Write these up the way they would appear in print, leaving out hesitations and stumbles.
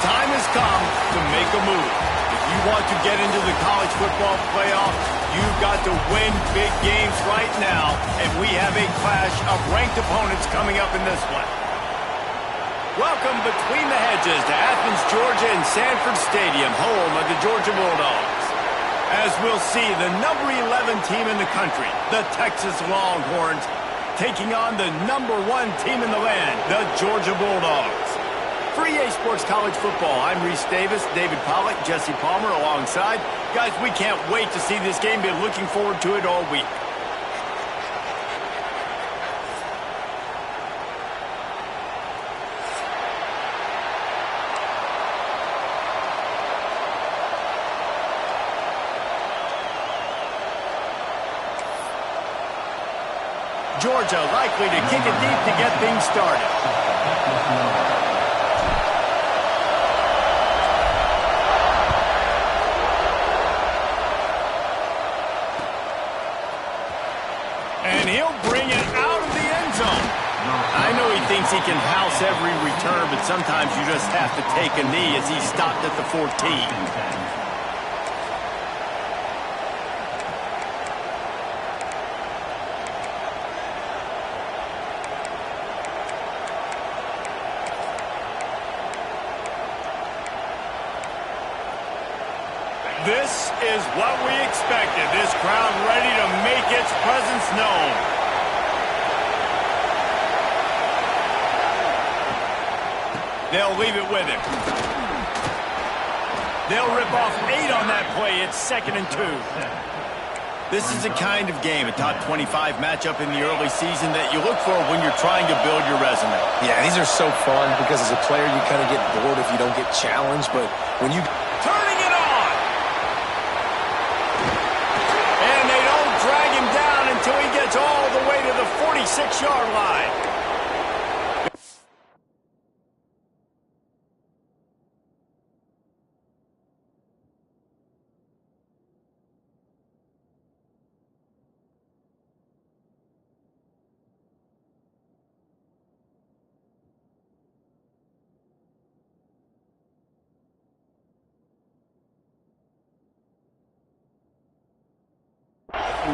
time has come to make a move. If you want to get into the college football playoff, you've got to win big games right now, and we have a clash of ranked opponents coming up in this one. Welcome between the hedges to Athens, Georgia and Sanford Stadium, home of the Georgia Bulldogs. As we'll see, the number 11 team in the country, the Texas Longhorns, taking on the number 1 team in the land, the Georgia Bulldogs. For EA Sports College Football, I'm Reese Davis, David Pollack, Jesse Palmer alongside. Guys, we can't wait to see this game. Been looking forward to it all week. Georgia likely to kick it deep to get things started. And he'll bring it out of the end zone. I know he thinks he can house every return, but sometimes you just have to take a knee as he stopped at the 14. This is what we expected. This crowd ready to make its presence known. They'll leave it with him. They'll rip off 8 on that play. It's 2nd and 2. This is the kind of game, a top 25 matchup in the early season that you look for when you're trying to build your resume. Yeah, these are so fun because as a player you kind of get bored if you don't get challenged, but when you... Turning it on! And they don't drag him down until he gets all the way to the 46-yard line.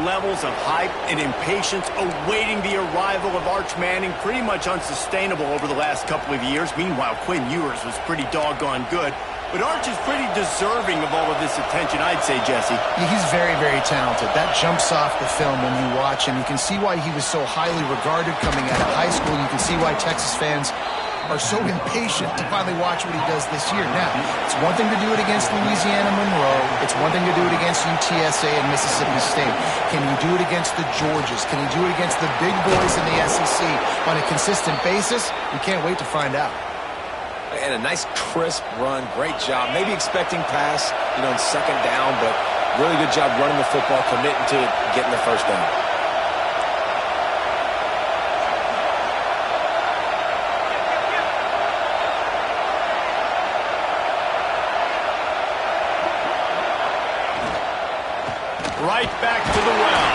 Levels of hype and impatience awaiting the arrival of Arch Manning, pretty much unsustainable over the last couple of years. Meanwhile, Quinn Ewers was pretty doggone good. But Arch is pretty deserving of all of this attention, I'd say, Jesse. Yeah, he's very, very talented. That jumps off the film when you watch him. You can see why he was so highly regarded coming out of high school. You can see why Texas fans are so impatient to finally watch what he does this year. Now, it's one thing to do it against Louisiana Monroe. It's one thing to do it against UTSA and Mississippi State. Can you do it against the Georgias? Can you do it against the big boys in the SEC on a consistent basis? We can't wait to find out. And a nice crisp run, great job. Maybe expecting pass, in 2nd down, but really good job running the football, committing to it, getting the 1st down. Right back to the well.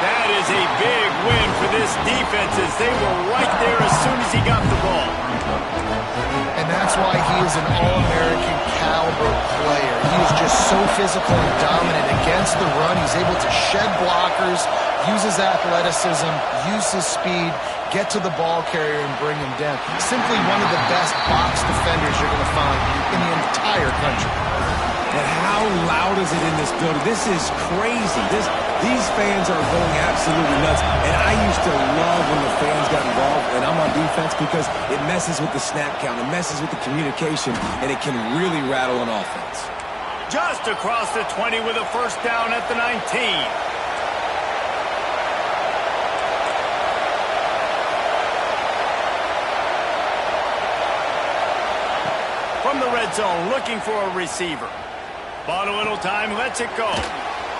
That is a big win for this defense as they were right there as soon as he got the ball. And that's why he is an All-American caliber player. He is just so physical and dominant against the run. He's able to shed blockers, use his athleticism, use his speed, get to the ball carrier and bring him down. Simply one of the best box defenders you're going to find in the entire country. And how loud is it in this building? This is crazy. These fans are going absolutely nuts. And I used to love when the fans got involved, and I'm on defense because it messes with the snap count, it messes with the communication, and it can really rattle an offense. Just across the 20 with a 1st down at the 19. From the red zone, looking for a receiver. Bought a little time, lets it go.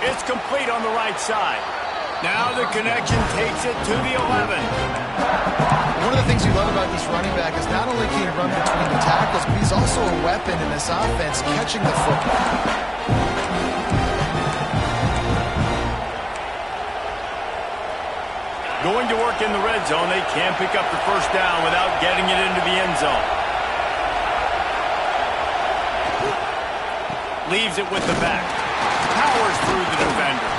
It's complete on the right side. Now the connection takes it to the 11. One of the things you love about this running back is not only can he run between the tackles, but he's also a weapon in this offense, catching the football. Going to work in the red zone, they can't pick up the 1st down without getting it into the end zone. Leaves it with the back. Powers through the defender.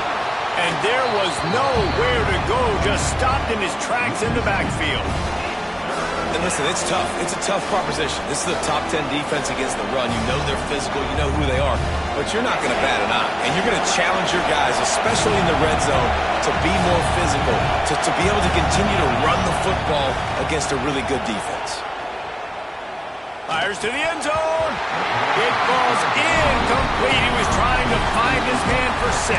And there was nowhere to go. Just stopped in his tracks in the backfield. And listen, it's tough. It's a tough proposition. This is the top 10 defense against the run. You know they're physical. You know who they are. But you're not going to bat an eye. And you're going to challenge your guys, especially in the red zone, to be more physical, to be able to continue to run the football against a really good defense. Fires to the end zone. It falls incomplete. He was trying to find his man for 6.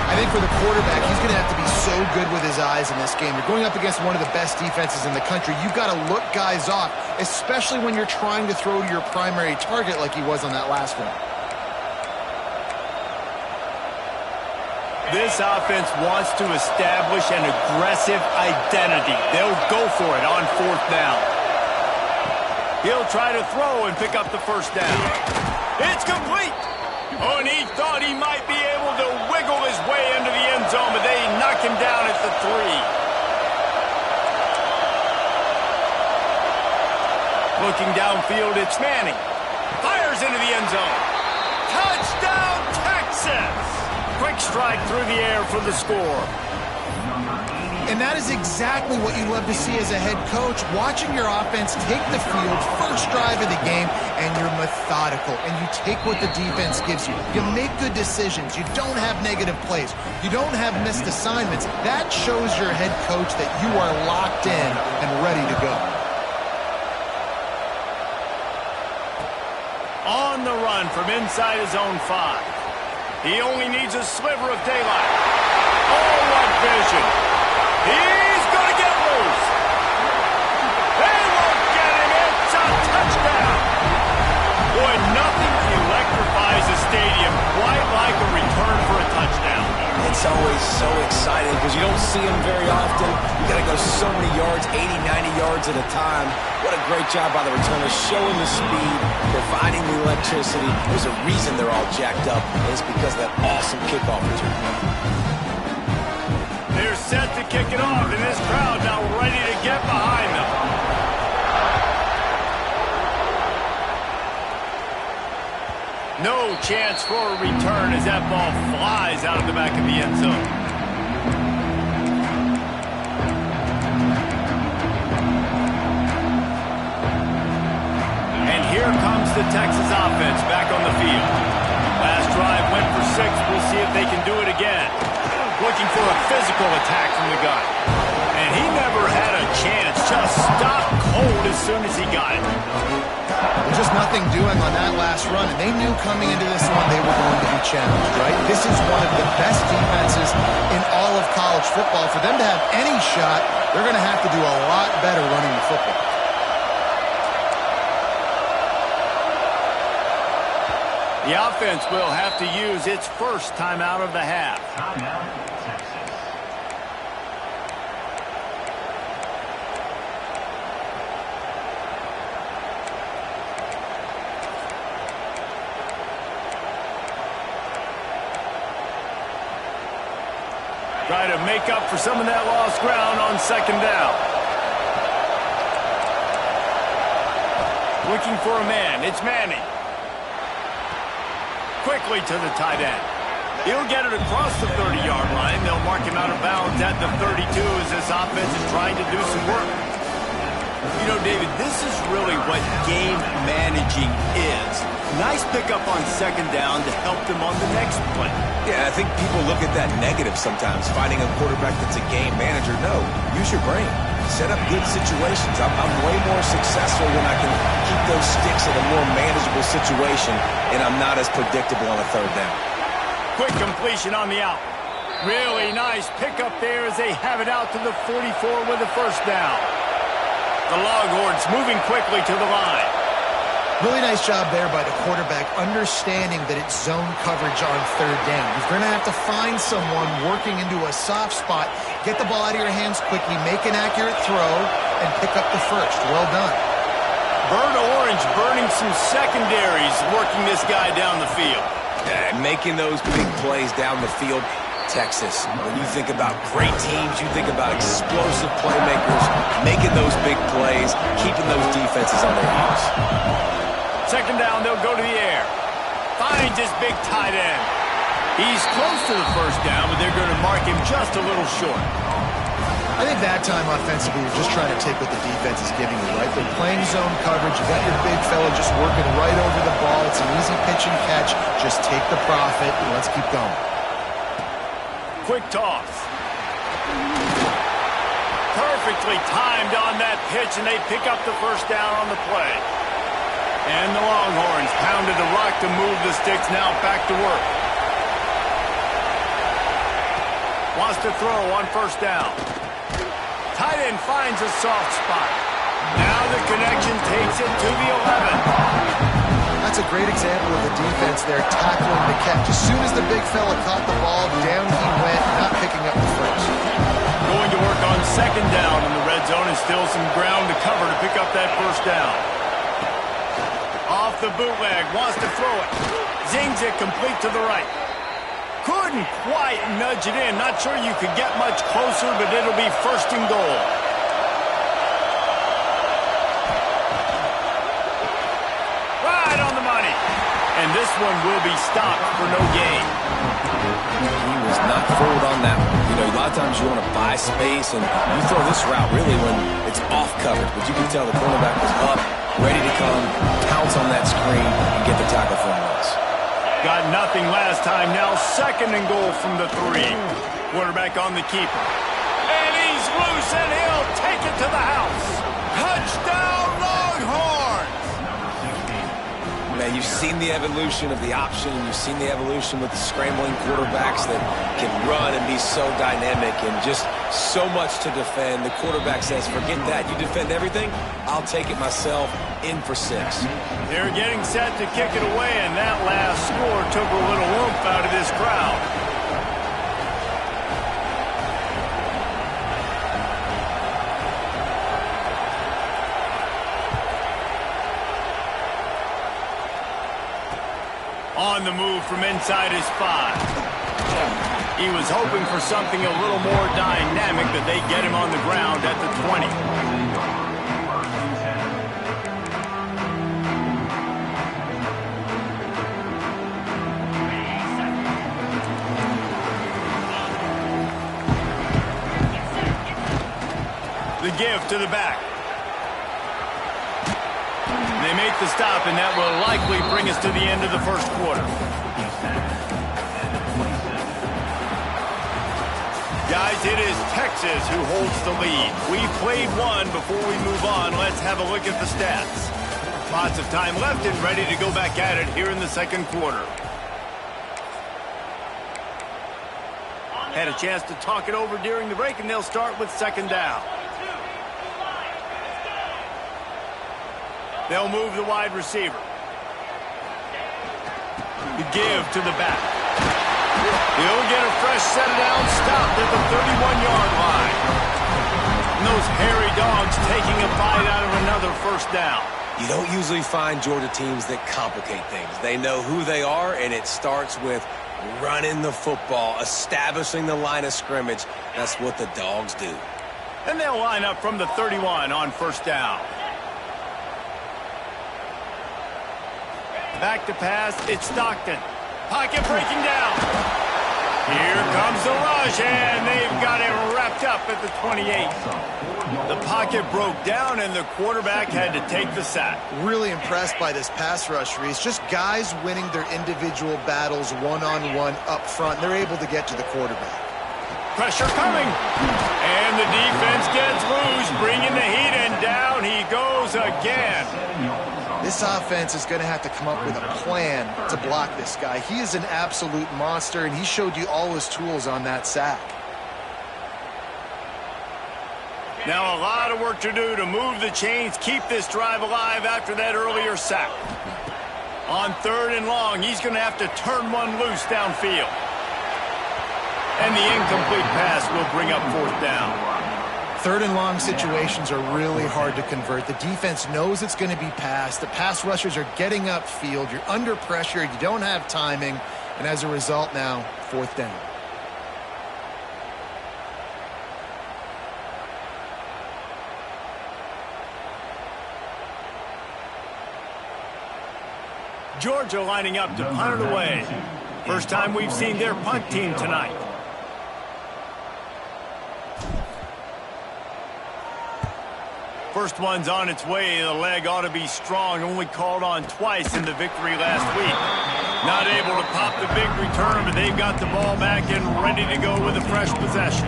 I think for the quarterback, he's going to have to be so good with his eyes in this game. You're going up against one of the best defenses in the country. You've got to look guys off, especially when you're trying to throw to your primary target like he was on that last one. This offense wants to establish an aggressive identity. They'll go for it on 4th down. He'll try to throw and pick up the first down. It's complete. Oh, and he thought he might be able to wiggle his way into the end zone, but they knock him down at the 3. Looking downfield, it's Manning. Fires into the end zone. Touchdown, Texas! Quick strike through the air for the score. And that is exactly what you love to see as a head coach, watching your offense take the field, first drive of the game, and you're methodical, and you take what the defense gives you. You make good decisions. You don't have negative plays. You don't have missed assignments. That shows your head coach that you are locked in and ready to go. On the run from inside his own 5. He only needs a sliver of daylight. Oh, what vision! He's going to get loose. They won't get him. It's a touchdown. Boy, nothing electrifies a stadium quite like a return for a touchdown. It's always so exciting because you don't see them very often. You got to go so many yards, 80, 90 yards at a time. What a great job by the returners, showing the speed, providing the electricity. There's a reason they're all jacked up, and it's because of that awesome kickoff return. They're set to kick it off, and this crowd now ready to get behind them. No chance for a return as that ball flies out of the back of the end zone. And here comes the Texas offense back on the field. Last drive went for 6. We'll see if they can do it again. Looking for a physical attack from the gun. And he never had a chance. Just stopped cold as soon as he got it. There's just nothing doing on that last run, and they knew coming into this one they were going to be challenged, right? This is one of the best defenses in all of college football. For them to have any shot, they're going to have to do a lot better running the football. The offense will have to use its first timeout of the half. Try to make up for some of that lost ground on 2nd down. Looking for a man. It's Manning. Quickly to the tight end. He'll get it across the 30-yard line. They'll mark him out of bounds at the 32 as this offense is trying to do some work. You know, David, this is really what game managing is. Nice pickup on 2nd down to help them on the next play. Yeah, I think people look at that negative sometimes, finding a quarterback that's a game manager. No, use your brain. Set up good situations. I'm way more successful when I can keep those sticks in a more manageable situation, and I'm not as predictable on a 3rd down. Quick completion on the out. Really nice pickup there as they have it out to the 44 with the 1st down. The Longhorns moving quickly to the line. Really nice job there by the quarterback, understanding that it's zone coverage on 3rd down. You're going to have to find someone working into a soft spot, get the ball out of your hands quickly, make an accurate throw, and pick up the 1st. Well done. Bird Orange burning some secondaries, working this guy down the field. Yeah, making those big plays down the field. Texas, when you think about great teams, you think about explosive playmakers, making those big plays, keeping those defenses on their heels. 2nd down, they'll go to the air. Finds finds his big tight end. He's close to the first down, but they're going to mark him just a little short. I think that time offensively, you're just trying to take what the defense is giving you, right? They're playing zone coverage. You got your big fella just working right over the ball. It's an easy pitch and catch. Just take the profit and let's keep going. Quick toss. Perfectly timed on that pitch, and they pick up the first down on the play. And the Longhorns pounded the rock to move the sticks, now back to work. Wants to throw on first down. Tight end finds a soft spot. Now the connection takes it to the 11. That's a great example of the defense there tackling the catch. As soon as the big fella caught the ball, down he went, not picking up the first. Going to work on second down in the red zone, and still some ground to cover to pick up that first down. Off the bootleg, wants to throw it. Zings it complete to the right. Couldn't quite nudge it in. Not sure you could get much closer, but it'll be first and goal. Right on the money. And this one will be stopped for no gain. He was not fooled on that one. You know, a lot of times you want to buy space, and you throw this route really when it's off coverage. But you can tell the cornerback was up, ready to come, pounce on that screen, and get the tackle for a loss. Got nothing last time. Now second and goal from the 3. Quarterback on the keeper. And he's loose, and he'll take it to the house. Touchdown, Longhorns! Man, you've seen the evolution of the option. You've seen the evolution with the scrambling quarterbacks that can run and be so dynamic and just so much to defend. The quarterback says, forget that. You defend everything, I'll take it myself. In for 6. They're getting set to kick it away, and that last score took a little oomph out of this crowd. On the move from inside his 5. He was hoping for something a little more dynamic, but they get him on the ground at the 20. The give to the back. They make the stop, and that will likely bring us to the end of the first quarter. Guys, it is Texas who holds the lead. We played one before we move on. Let's have a look at the stats. Lots of time left and ready to go back at it here in the second quarter. Had a chance to talk it over during the break, and they'll start with second down. They'll move the wide receiver. The give to the back. He'll get a fresh set down, stopped at the 31-yard line. And those hairy dogs taking a bite out of another first down. You don't usually find Georgia teams that complicate things. They know who they are, and it starts with running the football, establishing the line of scrimmage. That's what the dogs do. And they'll line up from the 31 on first down. Back to pass, it's Stockton. Pocket breaking down. Here comes the rush, and they've got it wrapped up at the 28. The pocket broke down, and the quarterback had to take the sack. Really impressed by this pass rush, Reese. Just guys winning their individual battles one-on-one up front. They're able to get to the quarterback. Pressure coming. And the defense gets loose, bringing the heat, and down he goes again. This offense is going to have to come up with a plan to block this guy. He is an absolute monster, and he showed you all his tools on that sack. Now a lot of work to do to move the chains, keep this drive alive after that earlier sack. On third and long, he's going to have to turn one loose downfield. And the incomplete pass will bring up fourth down. Third and long situations are really hard to convert. The defense knows it's going to be passed. The pass rushers are getting upfield. You're under pressure. You don't have timing. And as a result now, fourth down. Georgia lining up to punt it away. First time we've seen their punt team tonight. First one's on its way. The leg ought to be strong. Only called on twice in the victory last week. Not able to pop the big return, but they've got the ball back and ready to go with a fresh possession.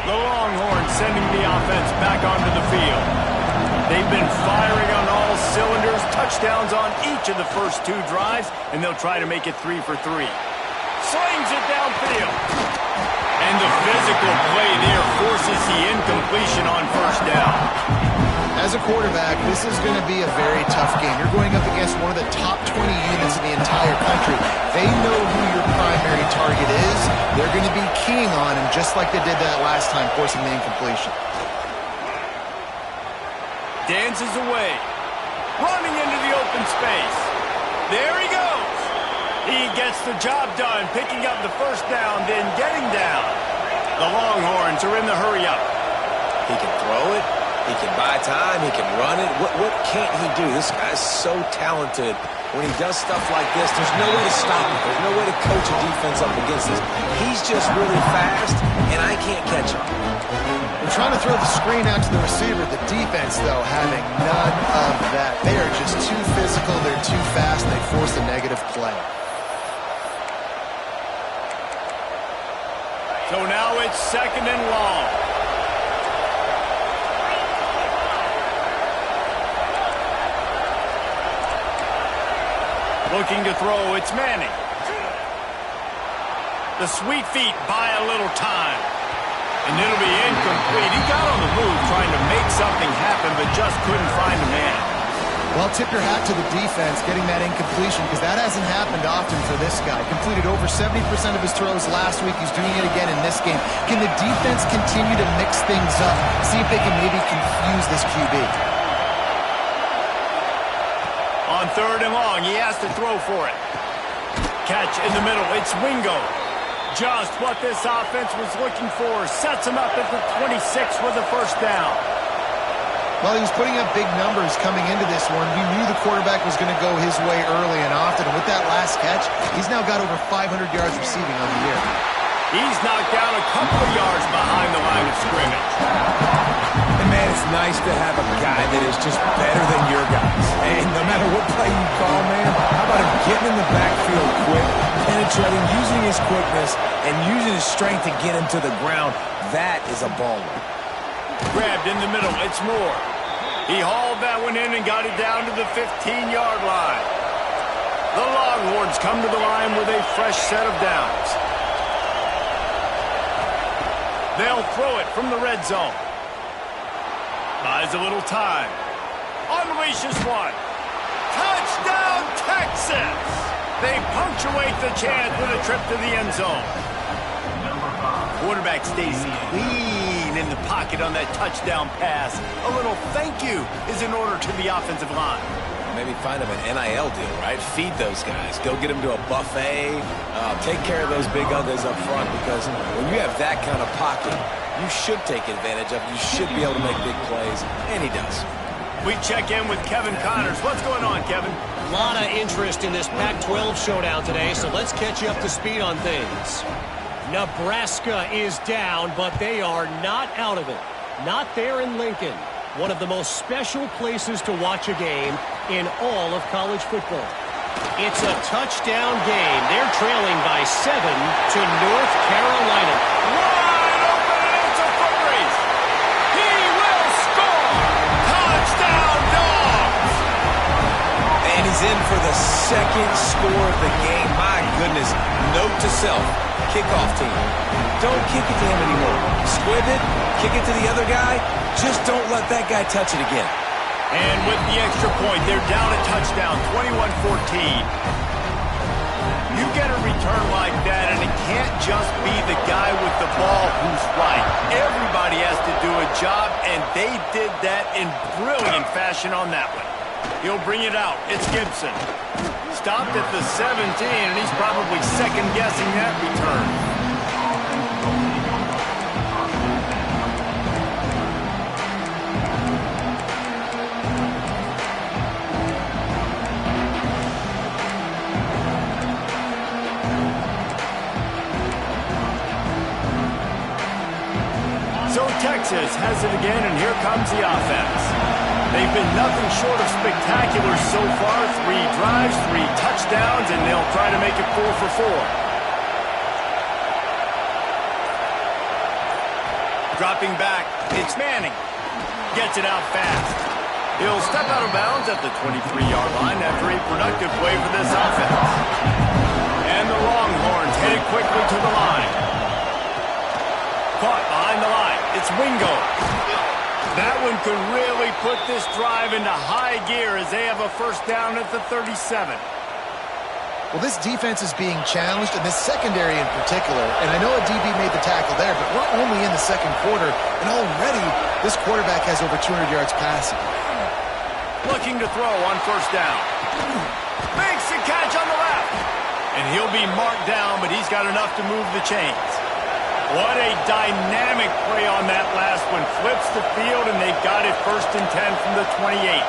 The Longhorns sending the offense back onto the field. They've been firing on all cylinders, touchdowns on each of the first 2 drives, and they'll try to make it 3 for 3. Slings it downfield. And the physical play there forces the incompletion on first down. As a quarterback, this is going to be a very tough game. You're going up against one of the top 20 units in the entire country. They know who your primary target is. They're going to be keying on him just like they did that last time, forcing the incompletion. Dances away. Running into the open space. There he goes. He gets the job done, picking up the first down, then getting down. The Longhorns are in the hurry-up. He can throw it. He can buy time. He can run it. What can't he do? This guy's so talented. When he does stuff like this, there's no way to stop him. There's no way to coach a defense up against this. He's just really fast, and I can't catch him. They're trying to throw the screen out to the receiver. The defense, though, having none of that. They are just too physical. They're too fast, and they force a negative play. So now it's 2nd and long. Looking to throw, it's Manning. The sweet feet buy a little time. And it'll be incomplete. He got on the move trying to make something happen, but just couldn't find a man. Well, tip your hat to the defense getting that incompletion, because that hasn't happened often for this guy. Completed over 70% of his throws last week. He's doing it again in this game. Can the defense continue to mix things up? See if they can maybe confuse this QB. On 3rd and long, he has to throw for it. Catch in the middle. It's Wingo. Just what this offense was looking for. Sets him up at the 26 with a first down. Well, he was putting up big numbers coming into this one. We knew the quarterback was going to go his way early and often. And with that last catch, he's now got over 500 yards receiving on the year. He's knocked down a couple of yards behind the line of scrimmage. And, man, it's nice to have a guy that is just better than your guys. And no matter what play you call, man, how about him getting in the backfield quick, penetrating, using his quickness, and using his strength to get him to the ground? That is a baller. Grabbed in the middle. It's Moore. He hauled that one in and got it down to the 15-yard line. The Longhorns come to the line with a fresh set of downs. They'll throw it from the red zone. Buys a little time. Unleashes one. Touchdown, Texas! They punctuate the chance with a trip to the end zone. Quarterback stays clean in the pocket on that touchdown pass. A little thank you is in order to the offensive line. Maybe find him an NIL deal, right? Feed those guys. Go get them to a buffet. Take care of those big uggers up front, because when you have that kind of pocket, you should take advantage of it. You should be able to make big plays, and he does. We check in with Kevin Connors. What's going on, Kevin? A lot of interest in this Pac-12 showdown today, so let's catch you up to speed on things. Nebraska is down, but they are not out of it. Not there in Lincoln. One of the most special places to watch a game in all of college football. It's a touchdown game. They're trailing by 7 to North Carolina. Wide open, and it's a foot race. He will score. Touchdown, Dogs. And he's in for the second score of the game. My goodness. Note to self. Kickoff team. Don't kick it to him anymore. Squib it. Kick it to the other guy. Just don't let that guy touch it again. And with the extra point, they're down a touchdown, 21-14. You get a return like that, and it can't just be the guy with the ball who's right. Everybody has to do a job, and they did that in brilliant fashion on that one. He'll bring it out. It's Gibson. Stopped at the 17, and he's probably second-guessing that return. So Texas has it again, and here comes the offense. They've been nothing short of spectacular so far. 3 drives, 3 touchdowns, and they'll try to make it 4 for 4. Dropping back, it's Manning. Gets it out fast. He'll step out of bounds at the 23-yard line after a productive play for this offense. And the Longhorns headed quickly to the line. Caught behind the line. It's Wingo. That one could really put this drive into high gear as they have a first down at the 37. Well, this defense is being challenged, and this secondary in particular. And I know a DB made the tackle there, but we're only in the second quarter, and already this quarterback has over 200 yards passing. Looking to throw on first down. Makes the catch on the left. And he'll be marked down, but he's got enough to move the chains. What a dynamic play on that last one. Flips the field, and they've got it 1st and 10 from the 28.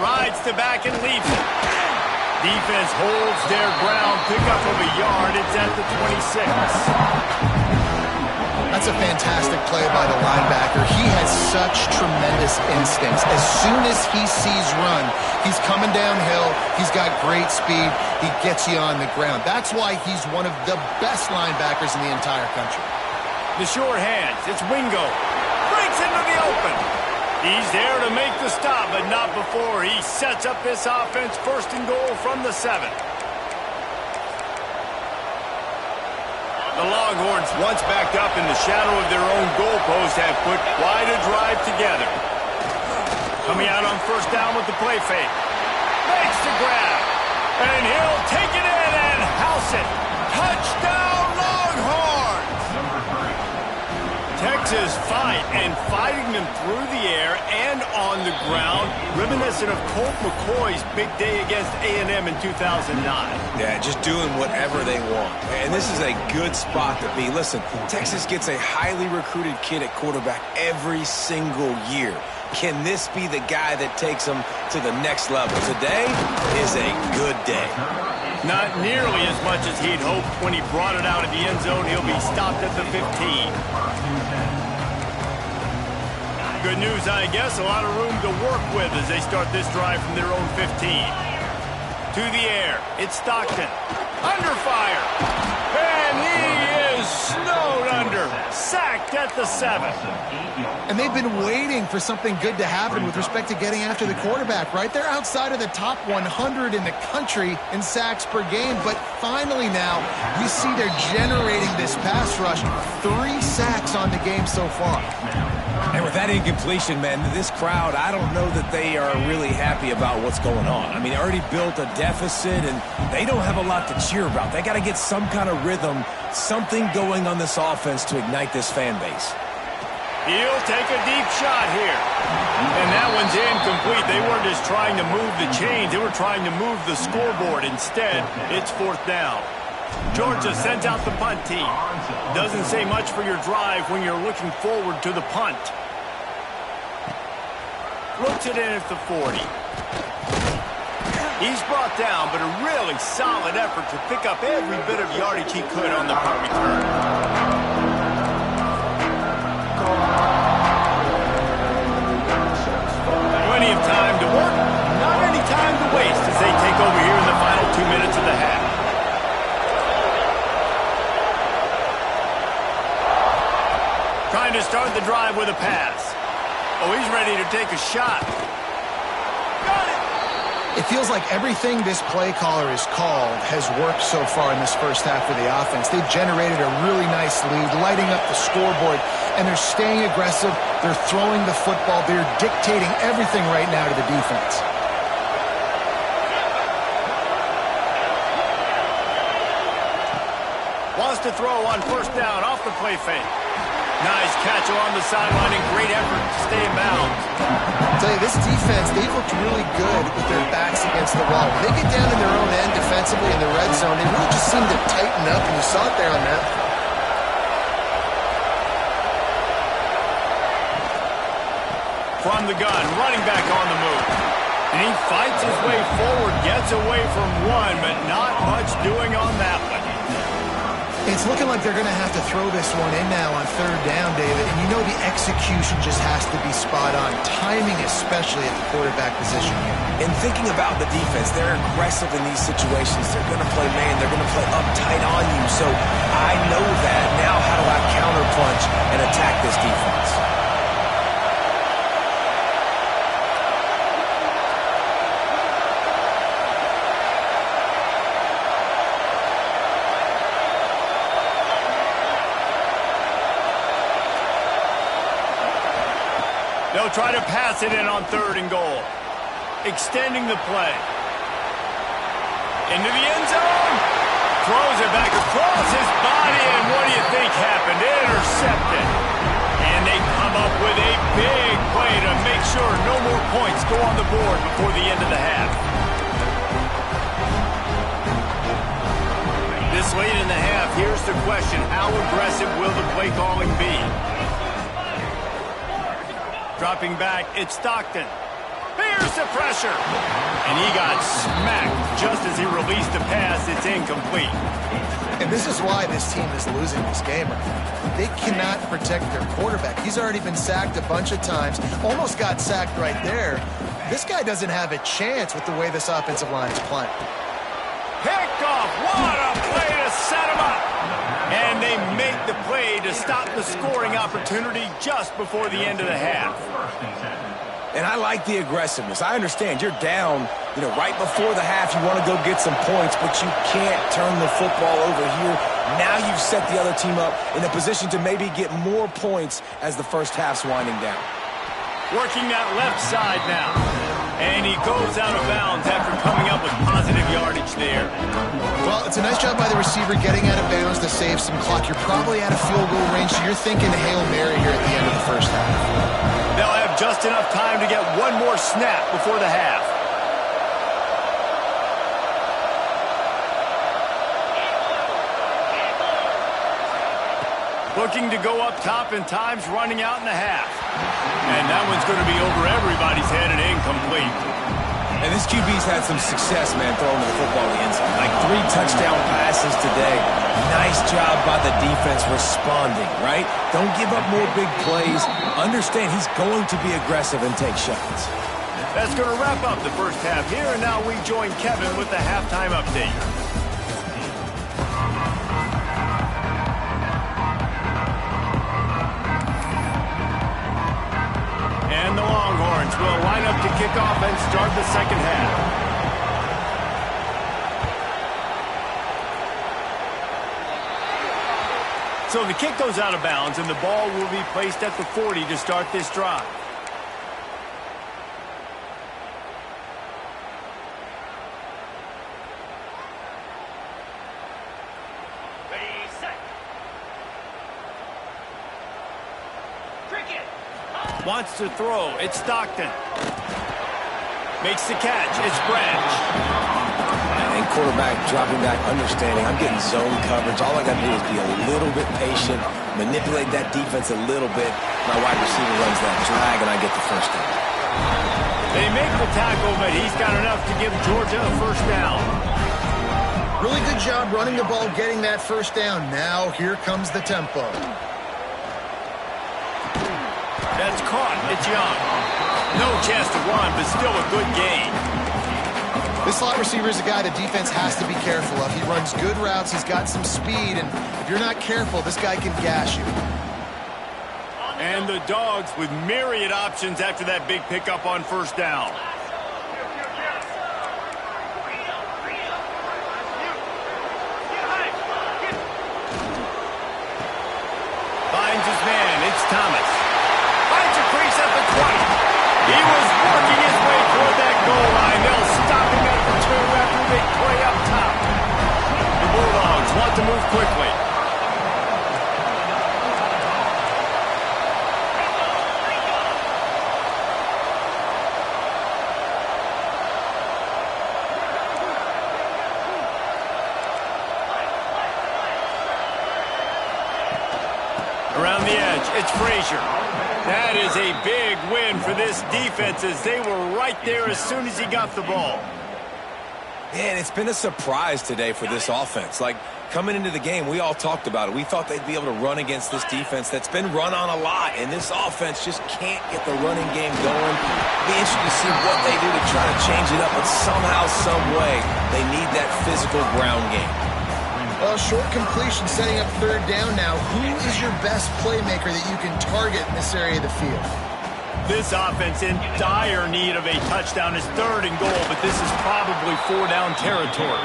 Rides to back and leaves it. Defense holds their ground. Pick up of a yard. It's at the 26. That's a fantastic play by the linebacker. He has such tremendous instincts. As soon as he sees run, he's coming downhill. He's got great speed. He gets you on the ground. That's why he's one of the best linebackers in the entire country. The short hands. It's Wingo. Breaks into the open. He's there to make the stop, but not before he sets up this offense 1st and goal from the 7. The Longhorns, once backed up in the shadow of their own goalpost, have put quite a drive together. Coming out on first down with the play fake. Makes the grab. And he'll take it in and house it. Touchdown, Longhorns! Texas fight, and fighting them through the air and on the ground, reminiscent of Colt McCoy's big day against A&M in 2009. Yeah, just doing whatever they want. And this is a good spot to be. Listen, Texas gets a highly recruited kid at quarterback every single year. Can this be the guy that takes them to the next level? Today is a good day. Not nearly as much as he'd hoped when he brought it out of the end zone. He'll be stopped at the 15. Good news, I guess. A lot of room to work with as they start this drive from their own 15. To the air. It's Stockton. Under fire. And he is snowed under. Sacked at the 7. And they've been waiting for something good to happen with respect to getting after the quarterback, right? They're outside of the top 100 in the country in sacks per game, but finally now you see they're generating this pass rush. 3 sacks on the game so far. And with that incompletion, man, this crowd, I don't know that they are really happy about what's going on. I mean, they already built a deficit, and they don't have a lot to cheer about. They got to get some kind of rhythm, something going on this offense to ignite this fan base. He'll take a deep shot here. And that one's incomplete. They weren't just trying to move the chains. They were trying to move the scoreboard. Instead, it's 4th down. Georgia sends out the punt team. Doesn't say much for your drive when you're looking forward to the punt. Floats it in at the 40. He's brought down, but a really solid effort to pick up every bit of yardage he could on the punt return. Plenty of time to work, not any time to waste as they take over here in the final 2 minutes of the half. Trying to start the drive with a pass. Oh, he's ready to take a shot. Got it! It feels like everything this play caller has called has worked so far in this first half for the offense. They've generated a really nice lead, lighting up the scoreboard, and they're staying aggressive. They're throwing the football. They're dictating everything right now to the defense. Wants to throw on first down off the play fake. Nice catch along the sideline and great effort to stay in bounds. I'll tell you, this defense, they've looked really good with their backs against the wall. When they get down in their own end defensively in the red zone, they really just seem to tighten up, and you saw it there on that. From the gun, running back on the move. And he fights his way forward, gets away from one, but not much doing on that one. It's looking like they're going to have to throw this one in now on third down, David. And you know the execution just has to be spot on. Timing especially at the quarterback position here. And thinking about the defense, they're aggressive in these situations. They're going to play man. They're going to play uptight on you. So I know that. Now how do I counterpunch and attack this defense? They'll try to pass it in on 3rd and goal. Extending the play. Into the end zone. Throws it back across his body, and what do you think happened? Intercepted. And they come up with a big play to make sure no more points go on the board before the end of the half. This late in the half, here's the question. How aggressive will the play calling be? Dropping back, it's Stockton. Here's the pressure. And he got smacked just as he released the pass. It's incomplete. And this is why this team is losing this game. They cannot protect their quarterback. He's already been sacked a bunch of times. Almost got sacked right there. This guy doesn't have a chance with the way this offensive line is playing. Picked off. What a play to set him up. And they make the play to stop the scoring opportunity just before the end of the half. And I like the aggressiveness. I understand you're down, right before the half. You want to go get some points, but you can't turn the football over here. Now you've set the other team up in a position to maybe get more points as the first half's winding down. Working that left side now. And he goes out of bounds after coming up with positive yardage there. Well, it's a nice job by the receiver getting out of bounds to save some clock. You're probably out of field goal range, so you're thinking Hail Mary here at the end of the first half. They'll have just enough time to get one more snap before the half. Looking to go up top, and time's running out in the half. And that one's going to be over everybody's head and incomplete. And this QB's had some success, man, throwing the football to the end zone. Like 3 touchdown passes today. Nice job by the defense responding, right? Don't give up more big plays. Understand he's going to be aggressive and take shots. That's going to wrap up the first half here, and now we join Kevin with the halftime update. And the Longhorns will line up to kick off and start the second half. So the kick goes out of bounds, and the ball will be placed at the 40 to start this drive. Ready, set. Cricket. Wants to throw. It's Stockton. Makes the catch. It's Branch. And quarterback dropping back, understanding I'm getting zone coverage. All I got to do is be a little bit patient, manipulate that defense a little bit. My wide receiver runs that drag, and I get the first down. They make the tackle, but he's got enough to give Georgia a first down. Really good job running the ball, getting that first down. Now here comes the tempo. That's caught. It's Young. No chance to run, but still a good gain. This slot receiver is a guy the defense has to be careful of. He runs good routes. He's got some speed, and if you're not careful, this guy can gash you. And the Dogs with myriad options after that big pickup on first down. Finds his man. It's Thomas. Finds a crease at the 20. He was working his way toward that goal line. They'll stop him at the 2 after they play up top. The Bulldogs want to move quickly. Around the edge, it's Frazier. That is a big win for this defense as they were right there as soon as he got the ball. Man, it's been a surprise today for this offense. Like, coming into the game, we all talked about it. We thought they'd be able to run against this defense that's been run on a lot, and this offense just can't get the running game going. It'll be interesting to see what they do to try to change it up, but somehow, some way, they need that physical ground game. Well, short completion setting up third down now. Who is your best playmaker that you can target in this area of the field? This offense in dire need of a touchdown is 3rd and goal, but this is probably 4-down territory.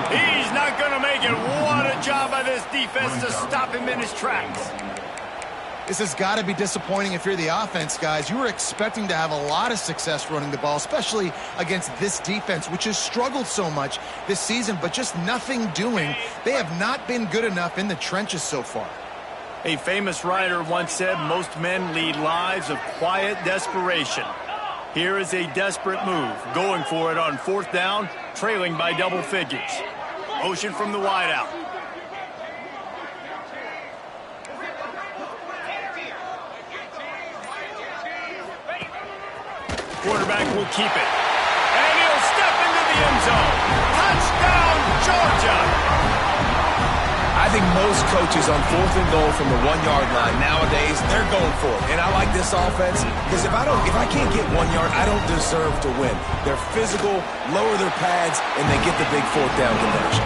He's not going to make it. What a job by this defense to stop him in his tracks. This has got to be disappointing if you're the offense, guys. You were expecting to have a lot of success running the ball, especially against this defense, which has struggled so much this season, but just nothing doing. They have not been good enough in the trenches so far. A famous writer once said, most men lead lives of quiet desperation. Here is a desperate move, going for it on 4th down, trailing by double figures. Motion from the wideout. Quarterback will keep it. And he'll step into the end zone. Touchdown, Georgia! I think most coaches on 4th and goal from the 1-yard line nowadays, they're going for it. And I like this offense because if I can't get 1 yard, I don't deserve to win. They're physical, lower their pads, and they get the big 4th down conversion.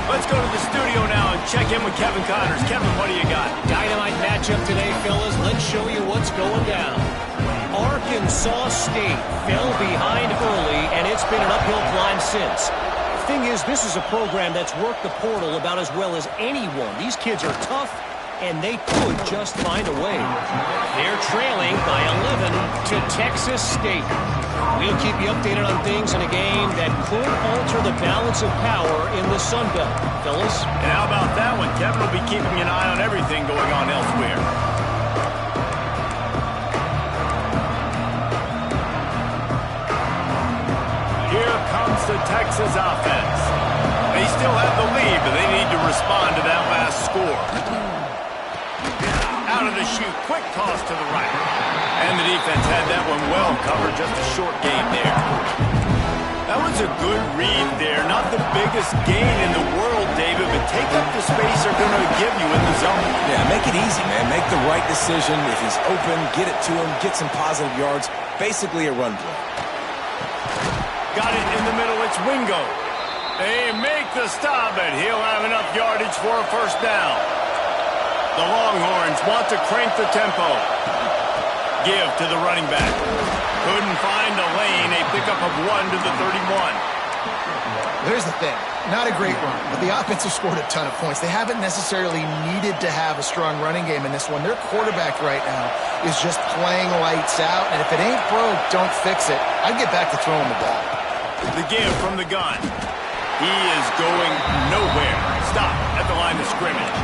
Let's go to the studio now and check in with Kevin Connors. Kevin, what do you got? Dynamite matchup today, fellas. Let's show you what's going down. Arkansas State fell behind early, and it's been an uphill climb since. Thing is, this is a program that's worked the portal about as well as anyone. These kids are tough, and they could just find a way. They're trailing by 11 to Texas State. We'll keep you updated on things in a game that could alter the balance of power in the Sun Belt. Fellas? And how about that one? Kevin will be keeping an eye on everything going on elsewhere. Here comes the Texas offense. They still have the lead, but they need to respond to that last score. Out of the chute, quick toss to the right. And the defense had that one well covered, just a short gain there. That was a good read there. Not the biggest gain in the world, David, but take up the space they're going to give you in the zone. Yeah, make it easy, man. Make the right decision. If he's open, get it to him, get some positive yards. Basically a run play. Got it in the middle, it's Wingo. They make the stop, and he'll have enough yardage for a 1st down. The Longhorns want to crank the tempo. Give to the running back. Couldn't find a lane, a pickup of 1 to the 31. Here's the thing. Not a great run, but the offense has scored a ton of points. They haven't necessarily needed to have a strong running game in this one. Their quarterback right now is just playing lights out, and if it ain't broke, don't fix it. I'd get back to throwing the ball. The give from the gun. He is going nowhere. Stop at the line of scrimmage.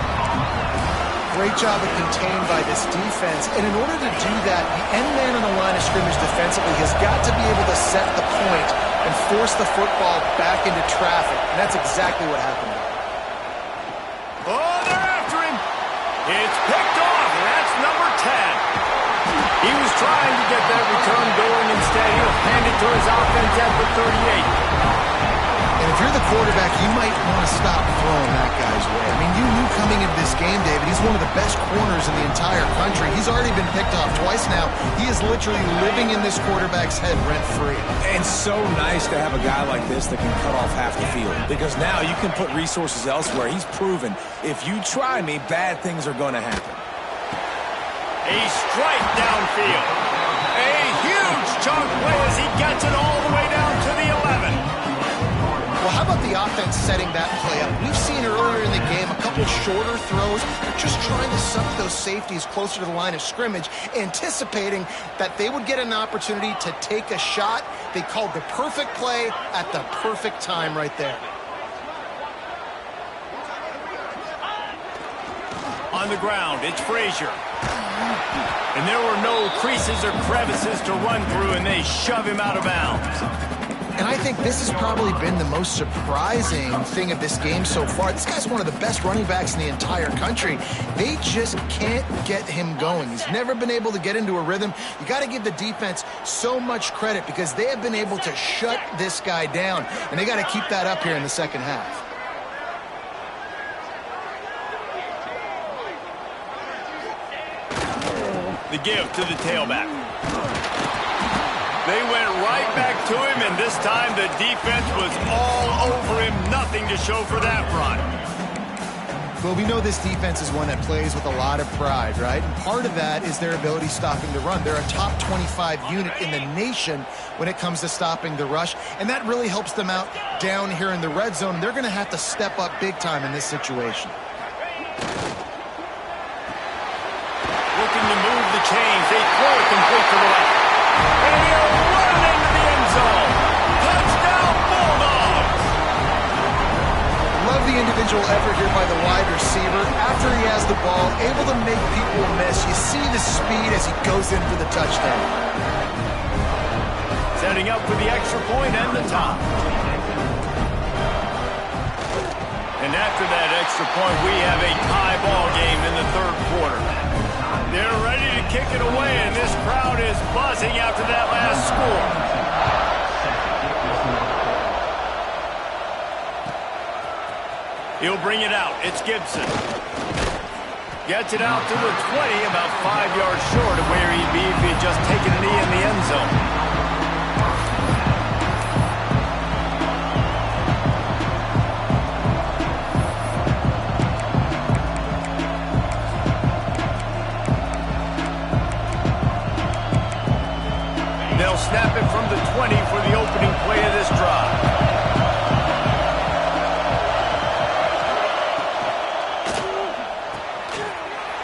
Great job of contained by this defense. And in order to do that, the end man on the line of scrimmage defensively has got to be able to set the point and force the football back into traffic. And that's exactly what happened. Oh, they're after him. It's picked off, and that's number 10. He was trying to get that return going. Instead, he'll hand it to his offense at the 38. And if you're the quarterback, you might want to stop throwing that guy's way. I mean, you knew coming into this game, David, he's one of the best corners in the entire country. He's already been picked off twice now. He is literally living in this quarterback's head rent-free. And so nice to have a guy like this that can cut off half the field. Because now you can put resources elsewhere. He's proven, if you try me, bad things are going to happen. A strike downfield. A huge chunk play as he gets it all the way down to the 11. Well, how about the offense setting that play up? We've seen earlier in the game a couple shorter throws. They're just trying to suck those safeties closer to the line of scrimmage, anticipating that they would get an opportunity to take a shot. They called the perfect play at the perfect time right there. On the ground, it's Frazier. And there were no creases or crevices to run through, and they shove him out of bounds. And I think this has probably been the most surprising thing of this game so far. This guy's one of the best running backs in the entire country. They just can't get him going. He's never been able to get into a rhythm. You got to give the defense so much credit because they have been able to shut this guy down, and they got to keep that up here in the second half. The give to the tailback. They went right back to him, and this time the defense was all over him. Nothing to show for that run. Well, we know this defense is one that plays with a lot of pride, right? And part of that is their ability stopping the run. They're a top 25 unit in the nation when it comes to stopping the rush, and that really helps them out down here in the red zone. They're going to have to step up big time in this situation. Looking to move the chains. They throw it complete to the left. And he'll run into the end zone. Touchdown, Bulldogs! Love the individual effort here by the wide receiver. After he has the ball, able to make people miss. You see the speed as he goes in for the touchdown. Setting up for the extra point and the top. And after that extra point, we have a tie ball game in the third quarter. They're ready to kick it away, and this crowd is buzzing after that last score. He'll bring it out. It's Gibson. Gets it out to the 20, about 5 yards short of where he'd be if he had just taken a knee in the end zone. They'll snap it from the 20 for the opening play of this drive.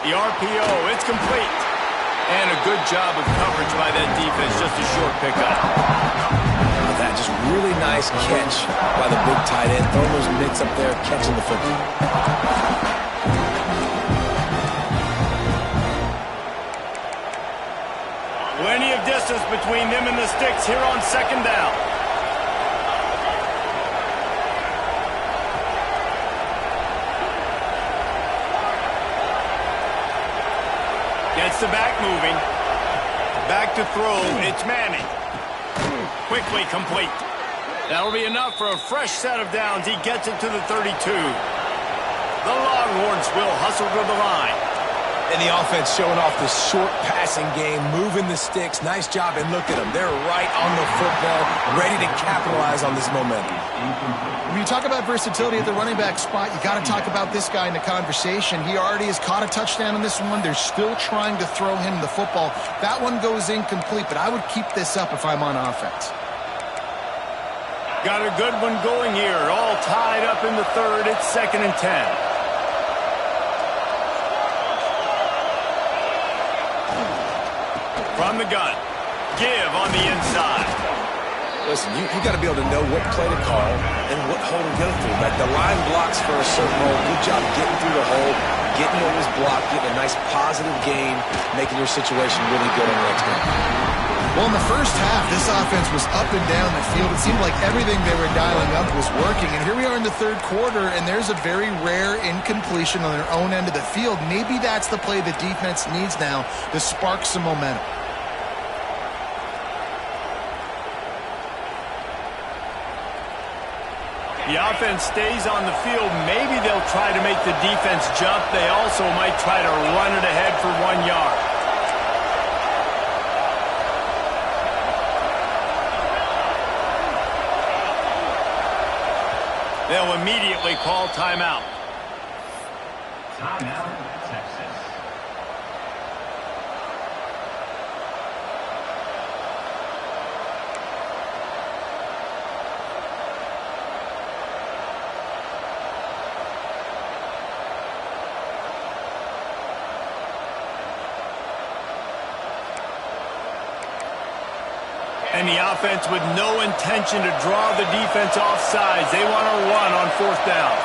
The RPO, it's complete. And a good job of coverage by that defense, just a short pickup. That just really nice catch by the big tight end. Throwing those mitts up there, catching the football. Plenty of distance between them and the sticks here on second down. Gets the back moving. Back to throw. It's Manning. Quickly complete. That'll be enough for a fresh set of downs. He gets it to the 32. The Longhorns will hustle to the line. And the offense showing off the short passing game, moving the sticks. Nice job, and look at them. They're right on the football, ready to capitalize on this momentum. When you talk about versatility at the running back spot, you got to talk about this guy in the conversation. He already has caught a touchdown in this one. They're still trying to throw him the football. That one goes incomplete, but I would keep this up if I'm on offense. Got a good one going here. All tied up in the third. It's 2nd and 10. From the gun. Give on the inside. Listen, you got to be able to know what play to call and what hole to go through. Like the line blocks for a certain hole. Good job getting through the hole, getting what was blocked, getting a nice positive gain, making your situation really good on the next game. Well, in the first half, this offense was up and down the field. It seemed like everything they were dialing up was working. And here we are in the third quarter, and there's a very rare incompletion on their own end of the field. Maybe that's the play the defense needs now to spark some momentum. The offense stays on the field. Maybe they'll try to make the defense jump. They also might try to run it ahead for 1 yard. They'll immediately call timeout. Timeout, Texas. And the offense with no intention to draw the defense off sides. They want to run on 4th down.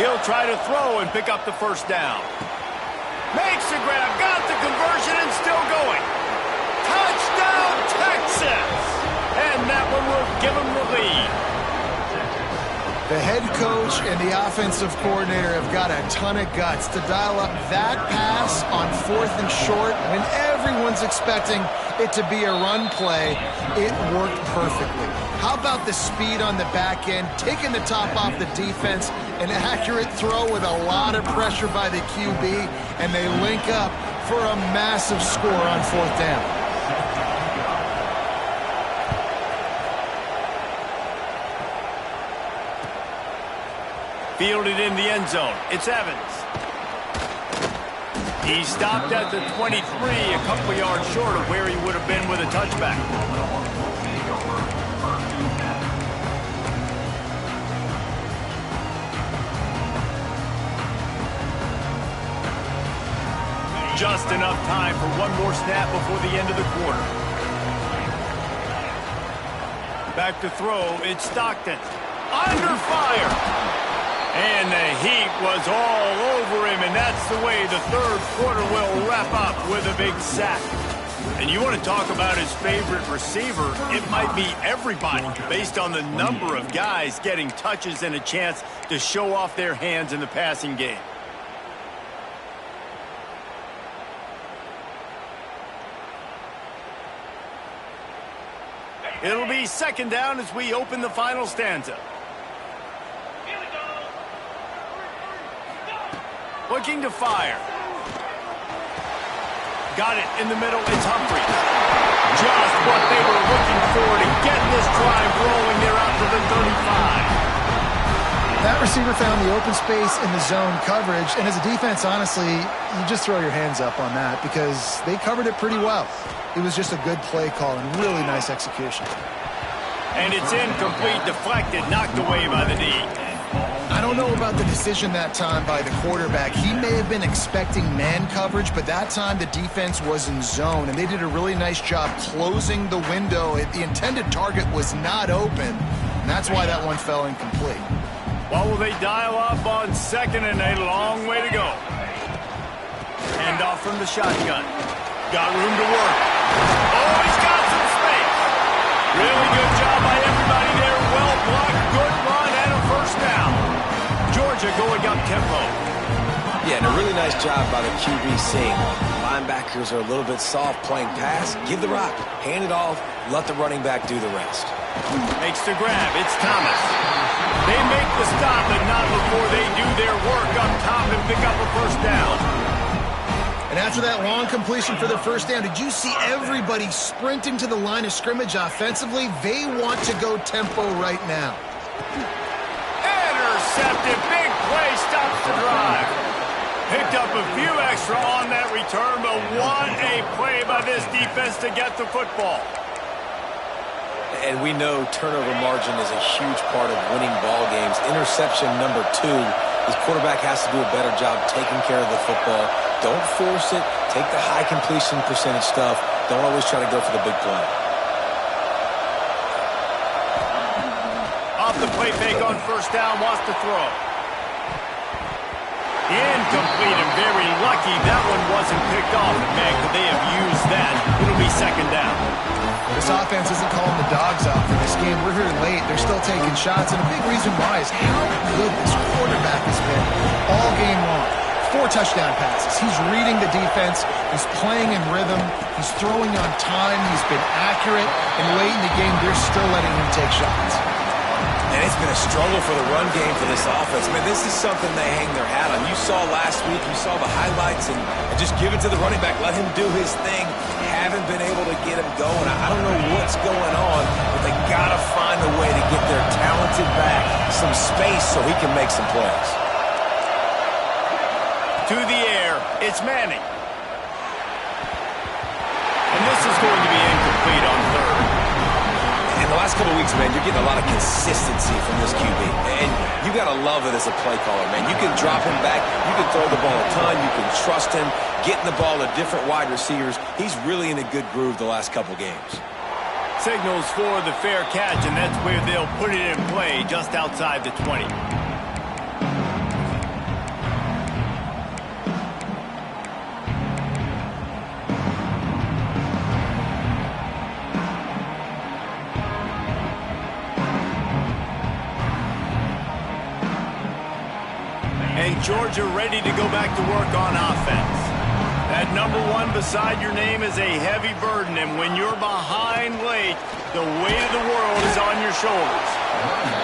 He'll try to throw and pick up the 1st down. Makes the grab, got the conversion, and still going. Touchdown, Texas. And that one will give them the lead. The head coach and the offensive coordinator have got a ton of guts to dial up that pass on 4th and short when everyone's expecting it to be a run play. It worked perfectly. How about the speed on the back end, taking the top off the defense, an accurate throw with a lot of pressure by the QB, and they link up for a massive score on 4th down. Fielded in the end zone. It's Evans. He stopped at the 23, a couple yards short of where he would have been with a touchback. Just enough time for one more snap before the end of the quarter. Back to throw. It's Stockton. Under fire. And the heat was all over him, and that's the way the third quarter will wrap up with a big sack. And you want to talk about his favorite receiver, it might be everybody, based on the number of guys getting touches and a chance to show off their hands in the passing game. It'll be 2nd down as we open the final stanza. Looking to fire. Got it in the middle. It's Humphrey. Just what they were looking for to get this drive rolling. They're out to the 35. That receiver found the open space in the zone coverage, and as a defense, honestly, you just throw your hands up on that because they covered it pretty well. It was just a good play call and really nice execution. And it's incomplete, deflected, knocked away by the D. I don't know about the decision that time by the quarterback. He may have been expecting man coverage, but that time the defense was in zone, and they did a really nice job closing the window. The intended target was not open, and that's why that one fell incomplete. What will they dial up on 2nd and a long way to go? Hand off from the shotgun. Got room to work. Oh, he's got some space. Really good job by everybody there. Well blocked, good run, and a first down. Georgia going up tempo. Yeah, and a really nice job by the QB seeing linebackers are a little bit soft playing pass. Give the rock, hand it off, let the running back do the rest. Makes the grab. It's Thomas. They make the stop, but not before they do their work up top and pick up a first down. And after that long completion for the first down, did you see everybody sprinting to the line of scrimmage offensively? They want to go tempo right now. Intercepted. Big play. Stops the drive. Picked up a few extra on that return, but what a play by this defense to get the football. And we know turnover margin is a huge part of winning ball games. Interception number 2. This quarterback has to do a better job taking care of the football. Don't force it. Take the high completion percentage stuff. Don't always try to go for the big play. Off the play fake on first down, wants to throw. Incomplete and very lucky that one wasn't picked off. And man, could they have used that? It'll be 2nd down. This offense isn't calling the dogs out for this game. We're here late. They're still taking shots, and a big reason why is how good this quarterback has been all game long. 4 touchdown passes. He's reading the defense. He's playing in rhythm. He's throwing on time. He's been accurate. And late in the game, they're still letting him take shots. And it's been a struggle for the run game for this offense. Man, this is something they hang their hat on. You saw last week, you saw the highlights, and just give it to the running back. Let him do his thing. Haven't been able to get him going. I don't know what's going on, but they got to find a way to get their talented back some space so he can make some plays. To the air, it's Manning. And this is going to be incomplete on 3rd. In the last couple of weeks, man, you're getting a lot of consistency from this QB. And you got to love it as a play caller, man. You can drop him back. You can throw the ball a ton. You can trust him, getting the ball to different wide receivers. He's really in a good groove the last couple games. Signals for the fair catch, and that's where they'll put it in play just outside the 20. And Georgia ready to go back to work on offense. That number 1 beside your name is a heavy burden, and when you're behind late, the weight of the world is on your shoulders.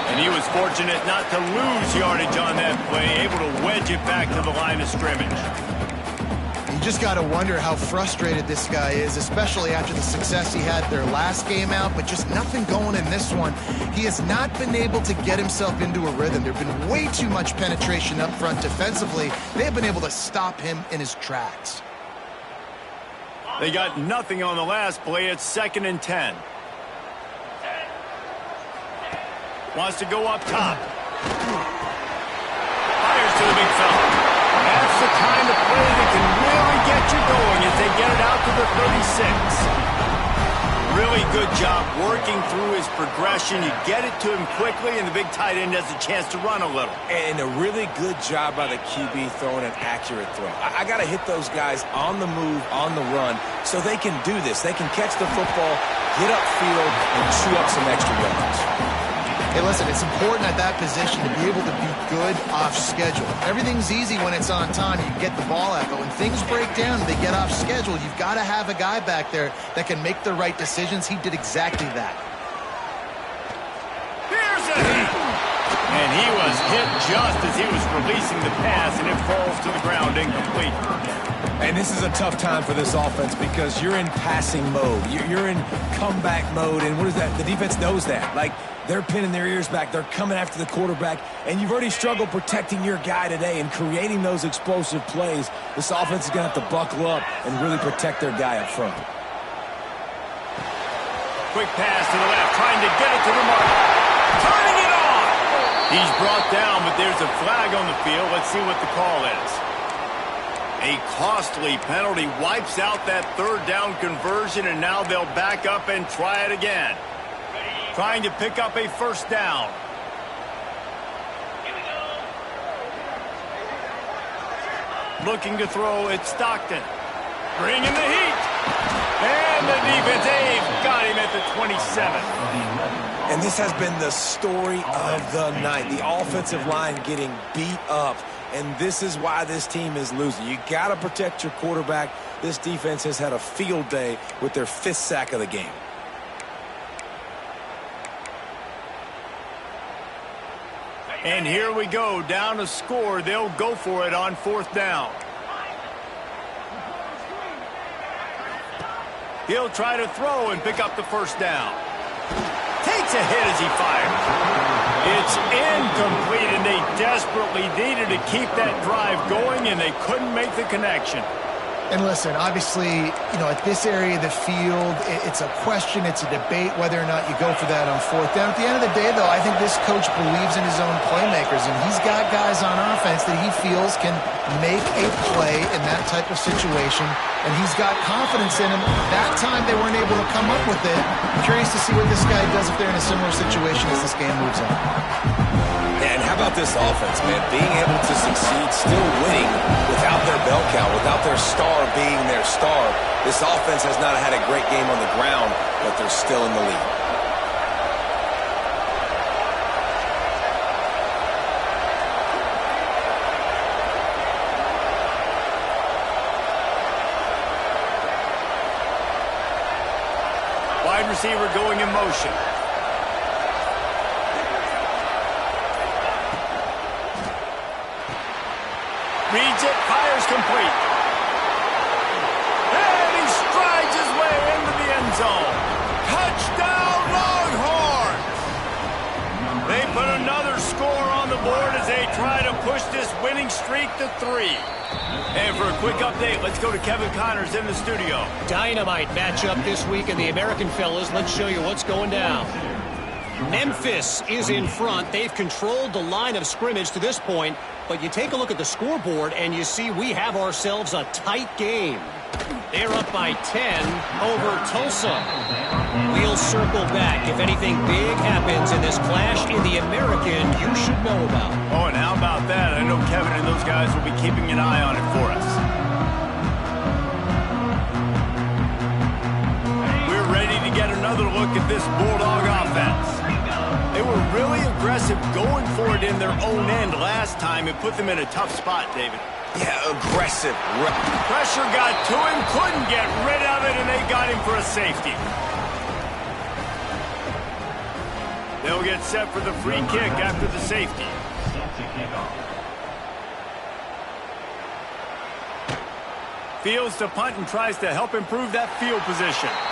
And he was fortunate not to lose yardage on that play, able to wedge it back to the line of scrimmage. You just got to wonder how frustrated this guy is, especially after the success he had their last game out, but just nothing going in this one. He has not been able to get himself into a rhythm. There have been way too much penetration up front defensively. They have been able to stop him in his tracks. They got nothing on the last play. It's 2nd and 10. Wants to go up top. Fires to the big fella. That's the kind of play that can really get you going as they get it out to the 36. Really good job working through his progression. You get it to him quickly, and the big tight end has a chance to run a little. And a really good job by the QB throwing an accurate throw. I got to hit those guys on the move, on the run, so they can do this. They can catch the football, get upfield, and chew up some extra yards. Hey, listen, it's important at that position to be able to be good off schedule. Everything's easy when it's on time. You get the ball out, but when things break down and they get off schedule, you've got to have a guy back there that can make the right decisions. He did exactly that. Here's a hit! And he was hit just as he was releasing the pass, and it falls to the ground incomplete. And this is a tough time for this offense because you're in passing mode. You're in comeback mode, and what is that? The defense knows that. Like, they're pinning their ears back. They're coming after the quarterback, and you've already struggled protecting your guy today and creating those explosive plays. This offense is going to have to buckle up and really protect their guy up front. Quick pass to the left, trying to get it to the mark. Turning it on! He's brought down, but there's a flag on the field. Let's see what the call is. A costly penalty wipes out that 3rd down conversion, and now they'll back up and try it again. Trying to pick up a 1st down. Looking to throw, it's Stockton. Bringing the heat. And the defense, they've got him at the 27. And this has been the story of the night. The offensive line getting beat up. And this is why this team is losing. You got to protect your quarterback. This defense has had a field day with their 5th sack of the game. And here we go, down a score. They'll go for it on 4th down. He'll try to throw and pick up the 1st down. Takes a hit as he fires. It's incomplete, and they desperately needed to keep that drive going, and they couldn't make the connection. And listen, obviously, you know, at this area of the field, it's a question, it's a debate whether or not you go for that on 4th down. At the end of the day, though, I think this coach believes in his own playmakers, and he's got guys on offense that he feels can make a play in that type of situation, and he's got confidence in him. That time they weren't able to come up with it. I'm curious to see what this guy does if they're in a similar situation as this game moves on. And how about this offense, man? Being able to succeed, still winning without their bell count, without their star being their star. This offense has not had a great game on the ground, but they're still in the lead. Wide receiver going in motion. Reads it, fires complete. And he strides his way into the end zone. Touchdown, Longhorns! They put another score on the board as they try to push this winning streak to 3. And for a quick update, let's go to Kevin Connors in the studio. Dynamite matchup this week in the American fellas. Let's show you what's going down. Memphis is in front. They've controlled the line of scrimmage to this point, but you take a look at the scoreboard and you see we have ourselves a tight game. They're up by 10 over Tulsa. We'll circle back if anything big happens in this clash in the American you should know about. Oh, and how about that? I know Kevin and those guys will be keeping an eye on it for us. We're ready to get another look at this Bulldog offense. They were really aggressive going for it in their own end last time. It put them in a tough spot, David. Yeah, aggressive. Pressure got to him, couldn't get rid of it, and they got him for a safety. They'll get set for the free kick after the safety. Fields to punt and tries to help improve that field position.